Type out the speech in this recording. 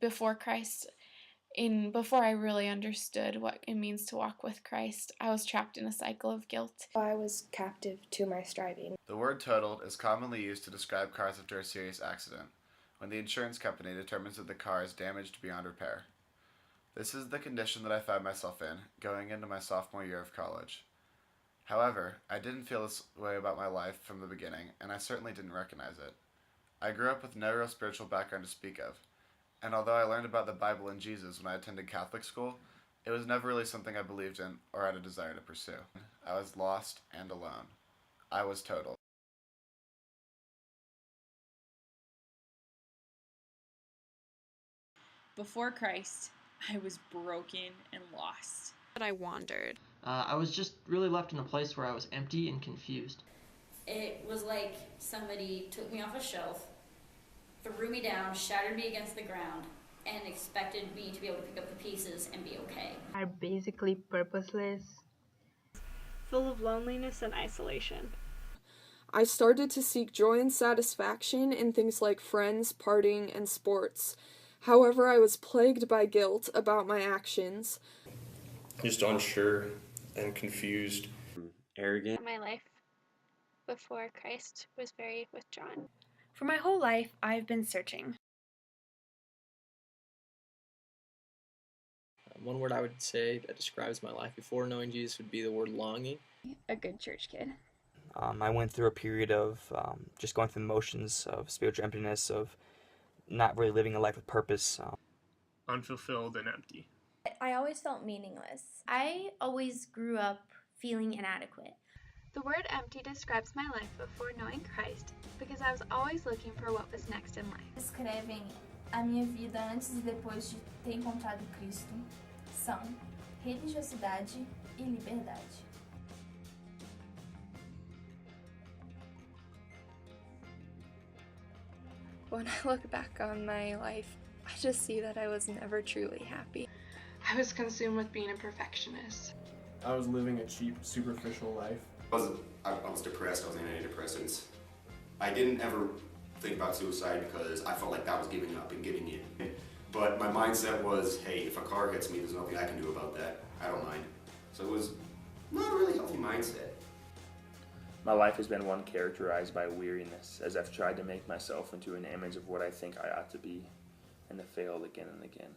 before Christ, before I really understood what it means to walk with Christ, I was trapped in a cycle of guilt. I was captive to my striving. The word totaled is commonly used to describe cars after a serious accident, when the insurance company determines that the car is damaged beyond repair. This is the condition that I found myself in, going into my sophomore year of college. However, I didn't feel this way about my life from the beginning, and I certainly didn't recognize it. I grew up with no real spiritual background to speak of, and although I learned about the Bible and Jesus when I attended Catholic school, it was never really something I believed in or had a desire to pursue. I was lost and alone. I was total. Before Christ, I was broken and lost. I wandered. I was just really left in a place where I was empty and confused. It was like somebody took me off a shelf, threw me down, shattered me against the ground, and expected me to be able to pick up the pieces and be okay. Are basically purposeless, full of loneliness and isolation. I started to seek joy and satisfaction in things like friends, partying, and sports. However, I was plagued by guilt about my actions. Just unsure and confused. Arrogant. My life before Christ was very withdrawn. For my whole life, I've been searching. One word I would say that describes my life before knowing Jesus would be the word longing. A good church kid. I went through a period of just going through the motions of spiritual emptiness, of not really living a life with purpose. Unfulfilled and empty. I always felt meaningless. I always grew up feeling inadequate. The word empty describes my life before knowing Christ, because I was always looking for what was next in life. Descrevem a minha vida antes e depois de ter encontrado Cristo são religiosidade e liberdade. When I look back on my life, I just see that I was never truly happy. I was consumed with being a perfectionist. I was living a cheap, superficial life. I was depressed. I was on antidepressants. I didn't ever think about suicide because I felt like that was giving up and giving in. But my mindset was, hey, if a car hits me, there's nothing I can do about that. I don't mind. So it was not a really healthy mindset. My life has been one characterized by weariness, as I've tried to make myself into an image of what I think I ought to be, and have failed again and again.